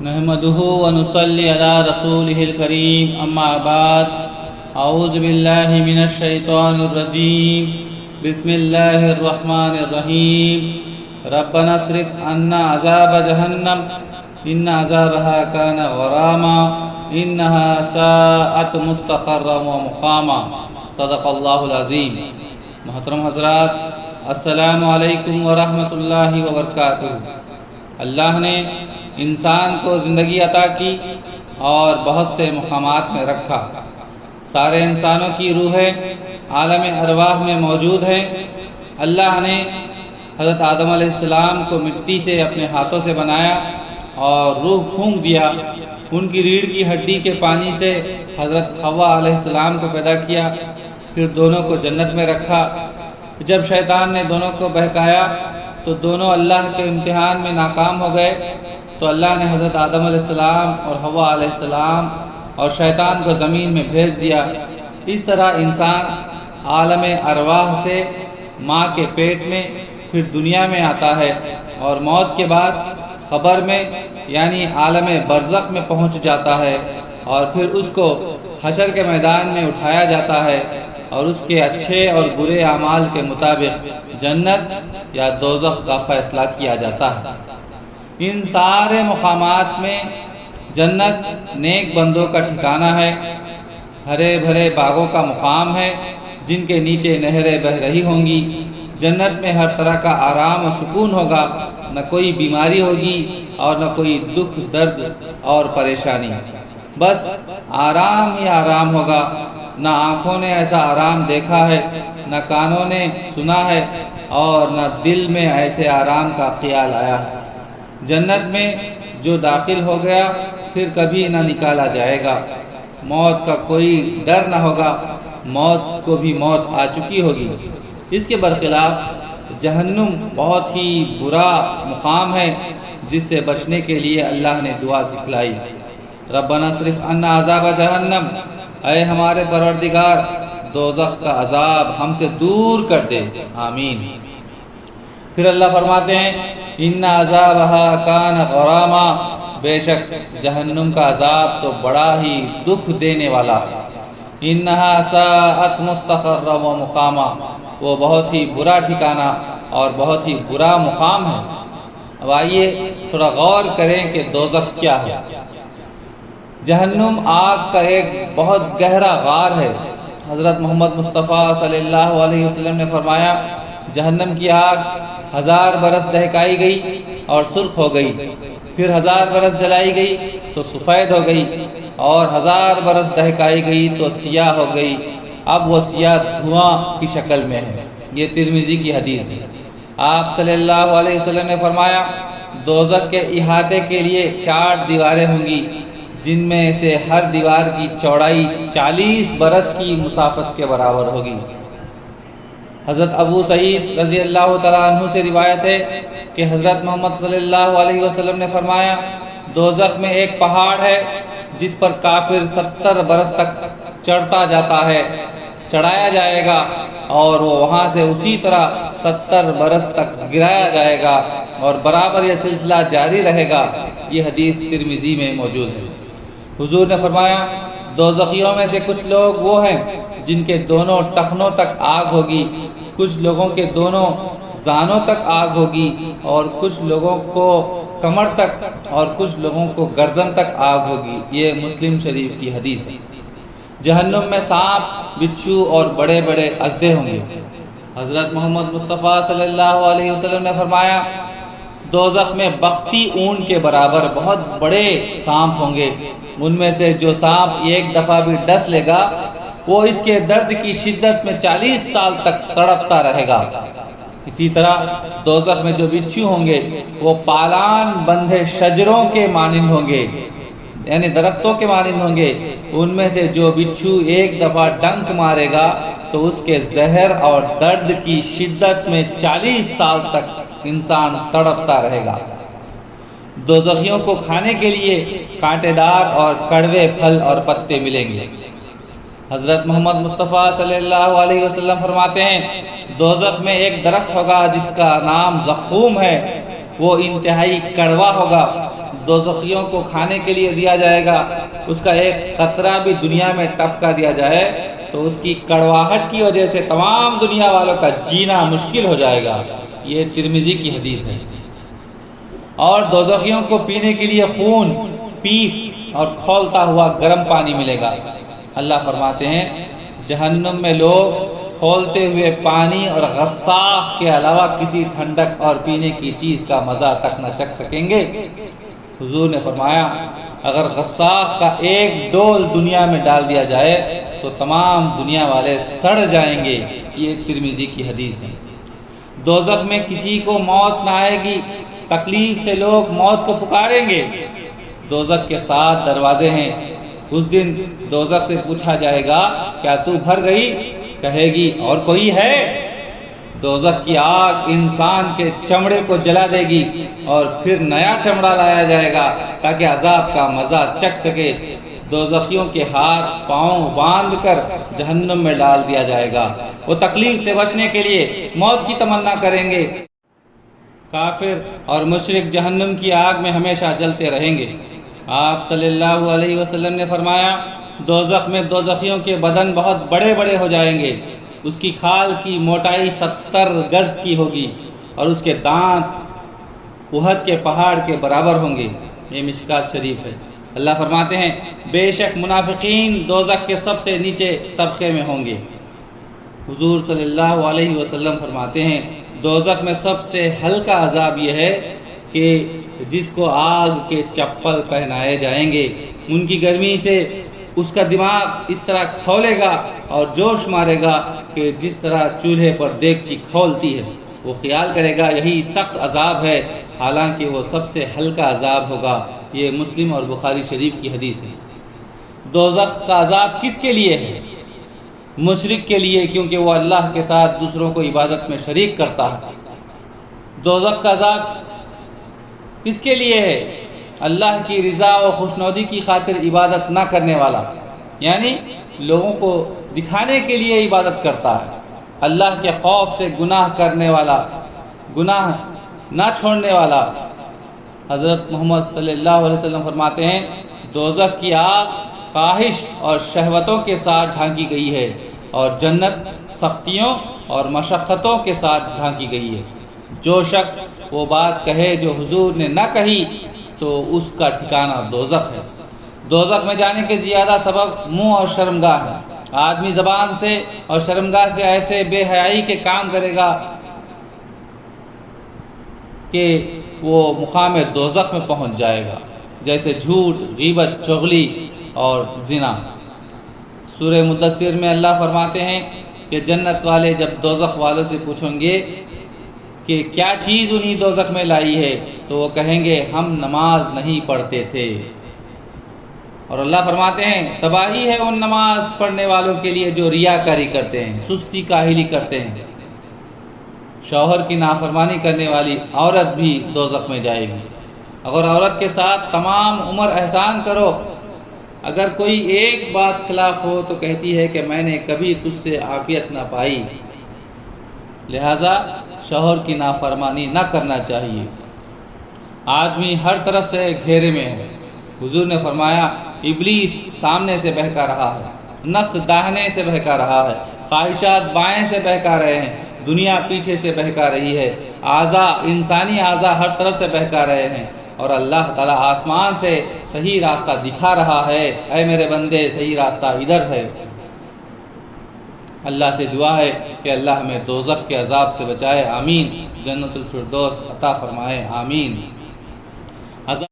نحمده ونصلي على رسوله الكريم اما بعد اعوذ بالله من الشيطان الرجيم بسم الله الرحمن الرحيم ربنا اصرف عنا عذاب جهنم ان عذابها كان غراما انها ساءت مستقرا ومقاما صدق اللہ العظیم۔ محترم حضرات، السلام علیکم ورحمۃ اللہ وبرکاتہ۔ اللہ نے انسان کو زندگی عطا کی اور بہت سے مقامات میں رکھا۔ سارے انسانوں کی روحیں عالم ارواح میں موجود ہیں۔ اللہ نے حضرت آدم علیہ السلام کو مٹی سے اپنے ہاتھوں سے بنایا اور روح پھونک دیا۔ ان کی ریڑھ کی ہڈی کے پانی سے حضرت حوا علیہ السلام کو پیدا کیا، پھر دونوں کو جنت میں رکھا۔ جب شیطان نے دونوں کو بہکایا تو دونوں اللہ کے امتحان میں ناکام ہو گئے، تو اللہ نے حضرت آدم علیہ السلام اور حوا علیہ السلام اور شیطان کو زمین میں بھیج دیا۔ اس طرح انسان عالم ارواح سے ماں کے پیٹ میں پھر دنیا میں آتا ہے اور موت کے بعد قبر میں یعنی عالم برزخ میں پہنچ جاتا ہے، اور پھر اس کو حشر کے میدان میں اٹھایا جاتا ہے اور اس کے اچھے اور برے اعمال کے مطابق جنت یا دوزخ کا فیصلہ کیا جاتا ہے۔ ان سارے مقامات میں جنت نیک بندوں کا ٹھکانہ ہے، ہرے بھرے باغوں کا مقام ہے جن کے نیچے نہریں بہہ رہی ہوں گی۔ جنت میں ہر طرح کا آرام و سکون ہوگا، نہ کوئی بیماری ہوگی اور نہ کوئی دکھ درد اور پریشانی، بس آرام ہی آرام ہوگا۔ نہ آنکھوں نے ایسا آرام دیکھا ہے، نہ کانوں نے سنا ہے، اور نہ دل میں ایسے آرام کا خیال آیا ہے۔ جنت میں جو داخل ہو گیا پھر کبھی نہ نکالا جائے گا۔ موت کا کوئی ڈر نہ ہوگا، موت کو بھی موت آ چکی ہوگی۔ اس کے برخلاف جہنم بہت ہی برا مقام ہے، جس سے بچنے کے لیے اللہ نے دعا سکھلائی، ربنا اصرف عنا عذاب جہنم، اے ہمارے پروردگار دوزخ کا عذاب ہم سے دور کر دے، آمین۔ پھر اللہ فرماتے ہیں ان عذابها کان غراما، بے شک جہنم کا عذاب تو بڑا ہی دکھ دینے والا ہے۔ انها ساءت مستقرا ومقاما، وہ بہت ہی برا ٹھکانہ اور بہت ہی برا مقام ہے۔ اب آئیے تھوڑا غور کریں کہ دوزخ کیا ہے۔ جہنم آگ کا ایک بہت گہرا غار ہے۔ حضرت محمد مصطفیٰ صلی اللہ علیہ وسلم نے فرمایا، جہنم کی آگ 1000 برس دہکائی گئی اور سرخ ہو گئی، پھر 1000 برس جلائی گئی تو سفید ہو گئی، اور 1000 برس دہکائی گئی تو سیاہ ہو گئی، اب وہ سیاہ دھواں کی شکل میں ہے۔ یہ ترمذی کی حدیث ہے۔ آپ صلی اللہ علیہ وسلم نے فرمایا، دوزخ کے احاطے کے لیے 4 دیواریں ہوں گی، جن میں سے ہر دیوار کی چوڑائی 40 برس کی مسافت کے برابر ہوگی۔ حضرت ابو سعید رضی اللہ تعالیٰ عنہ سے روایت ہے کہ حضرت محمد صلی اللہ علیہ وسلم نے فرمایا، دوزخ میں ایک پہاڑ ہے جس پر کافر 70 برس تک چڑھتا جاتا ہے، چڑھایا جائے گا، اور وہ وہاں سے اسی طرح 70 برس تک گرایا جائے گا، اور برابر یہ سلسلہ جاری رہے گا۔ یہ حدیث ترمذی میں موجود ہے۔ حضور نے فرمایا، دوزخیوں میں سے کچھ لوگ وہ ہیں جن کے دونوں ٹخنوں تک آگ ہوگی، کچھ لوگوں کے دونوں زانوں تک آگ ہوگی، اور کچھ لوگوں کو کمر تک، اور کچھ لوگوں کو گردن تک آگ ہوگی۔ یہ مسلم شریف کی حدیث ہے۔ جہنم میں سانپ، بچھو اور بڑے بڑے اژدھے ہوں گے۔ حضرت محمد مصطفیٰ صلی اللہ علیہ وسلم نے فرمایا، دوزخ میں بختی اون کے برابر بہت بڑے سانپ ہوں گے، ان میں سے جو سانپ ایک دفعہ بھی ڈس لے گا وہ اس کے درد کی شدت میں 40 سال تک تڑپتا رہے گا۔ اسی طرح دوزخ میں جو بچھو ہوں گے وہ پالان بندھے شجروں کے مانند ہوں گے، یعنی درختوں کے مانند ہوں گے۔ ان میں سے جو بچھو ایک دفعہ ڈنک مارے گا تو اس کے زہر اور درد کی شدت میں 40 سال تک انسان تڑپتا رہے گا۔ دوزخیوں کو کھانے کے لیے کانٹے دار اور کڑوے پھل اور پتے ملیں گے۔ حضرت محمد مصطفیٰ صلی اللہ علیہ وسلم فرماتے ہیں، دوزخ میں ایک درخت ہوگا جس کا نام زقوم ہے، وہ انتہائی کڑوا ہوگا۔ دوزخیوں کو کھانے کے لیے دیا جائے گا، اس کا ایک قطرہ بھی دنیا میں ٹپکا دیا جائے تو اس کی کڑواہٹ کی وجہ سے تمام دنیا والوں کا جینا مشکل ہو جائے گا۔ یہ ترمذی کی حدیث ہے۔ اور دوزخیوں کو پینے کے لیے خون، پیپ اور کھولتا ہوا گرم پانی ملے گا۔ اللہ فرماتے ہیں جہنم میں لوگ کھولتے ہوئے پانی اور غساق کے علاوہ کسی ٹھنڈک اور پینے کی چیز کا مزہ تک نہ چکھ سکیں گے۔ حضور نے فرمایا اگر غساق کا ایک ڈول دنیا میں ڈال دیا جائے تو تمام دنیا والے سڑ جائیں گے۔ یہ ترمذی کی حدیث ہے۔ دوزخ میں کسی کو موت نہ آئے گی، تکلیف سے لوگ موت کو پکاریں گے۔ دوزخ کے 7 دروازے ہیں۔ اس دن دوزخ سے پوچھا جائے گا کیا تو بھر گئی؟ کہے گی اور کوئی ہے؟ دوزخ کی آگ انسان کے چمڑے کو جلا دے گی اور پھر نیا چمڑا لایا جائے گا تاکہ عذاب کا مزہ چکھ سکے۔ دوزخیوں کے ہاتھ پاؤں باندھ کر جہنم میں ڈال دیا جائے گا۔ وہ تکلیف سے بچنے کے لیے موت کی تمنا کریں گے۔ کافر اور مشرک جہنم کی آگ میں ہمیشہ جلتے رہیں گے۔ آپ صلی اللہ علیہ وسلم نے فرمایا دوزخ میں دوزخیوں کے بدن بہت بڑے بڑے ہو جائیں گے۔ اس کی کھال کی موٹائی 70 گز کی ہوگی اور اس کے دانت احد کے پہاڑ کے برابر ہوں گے۔ یہ مشکات شریف ہے۔ اللہ فرماتے ہیں بے شک منافقین دوزخ کے سب سے نیچے طبقے میں ہوں گے۔ حضور صلی اللہ علیہ وسلم فرماتے ہیں دوزخ میں سب سے ہلکا عذاب یہ ہے کہ جس کو آگ کے چپل پہنائے جائیں گے، ان کی گرمی سے اس کا دماغ اس طرح کھولے گا اور جوش مارے گا کہ جس طرح چولہے پر دیگچی کھولتی ہے۔ وہ خیال کرے گا یہی سخت عذاب ہے، حالانکہ وہ سب سے ہلکا عذاب ہوگا۔ یہ مسلم اور بخاری شریف کی حدیث ہے۔ دوزخ کا عذاب کس کے لیے ہے؟ مشرک کے لیے، کیونکہ وہ اللہ کے ساتھ دوسروں کو عبادت میں شریک کرتا ہے۔ دوزخ کا عذاب کس کے لیے ہے؟ اللہ کی رضا و خوشنودی کی خاطر عبادت نہ کرنے والا، یعنی لوگوں کو دکھانے کے لیے عبادت کرتا ہے۔ اللہ کے خوف سے گناہ کرنے والا، گناہ نہ چھوڑنے والا۔ حضرت محمد صلی اللہ علیہ وسلم فرماتے ہیں دوزخ کی آگ خواہش اور شہوتوں کے ساتھ ڈھانکی گئی ہے اور جنت سختیوں اور مشقتوں کے ساتھ ڈھانکی گئی ہے۔ جو شخص وہ بات کہے جو حضور نے نہ کہی تو اس کا ٹھکانہ دوزخ ہے۔ دوزخ میں جانے کے زیادہ سبب منہ اور شرمگاہ ہے۔ آدمی زبان سے اور شرمگاہ سے ایسے بے حیائی کے کام کرے گا کہ وہ مقام دوزخ میں پہنچ جائے گا، جیسے جھوٹ، غیبت، چغلی اور زنا۔ سورہ مدثر میں اللہ فرماتے ہیں کہ جنت والے جب دوزخ والوں سے پوچھیں گے کہ کیا چیز انہیں دوزخ میں لائی ہے تو وہ کہیں گے ہم نماز نہیں پڑھتے تھے۔ اور اللہ فرماتے ہیں تباہی ہے ان نماز پڑھنے والوں کے لیے جو ریاکاری کرتے ہیں، سستی کاہلی کرتے ہیں۔ شوہر کی نافرمانی کرنے والی عورت بھی دوزخ میں جائے گی۔ اگر عورت کے ساتھ تمام عمر احسان کرو، اگر کوئی ایک بات خلاف ہو تو کہتی ہے کہ میں نے کبھی تجھ سے عافیت نہ پائی۔ لہذا شوہر کی نافرمانی نہ کرنا چاہیے۔ آدمی ہر طرف سے گھیرے میں ہے۔ حضور نے فرمایا ابلیس سامنے سے بہکا رہا ہے، نفس داہنے سے بہکا رہا ہے، خواہشات بائیں سے بہکا رہے ہیں، دنیا پیچھے سے بہکا رہی ہے، اعضاء، انسانی اعضاء ہر طرف سے بہکا رہے ہیں، اور اللہ تعالیٰ آسمان سے صحیح راستہ دکھا رہا ہے، اے میرے بندے صحیح راستہ ادھر ہے۔ اللہ سے دعا ہے کہ اللہ ہمیں دوزخ کے عذاب سے بچائے، آمین۔ جنت الفردوس عطا فرمائے، آمین۔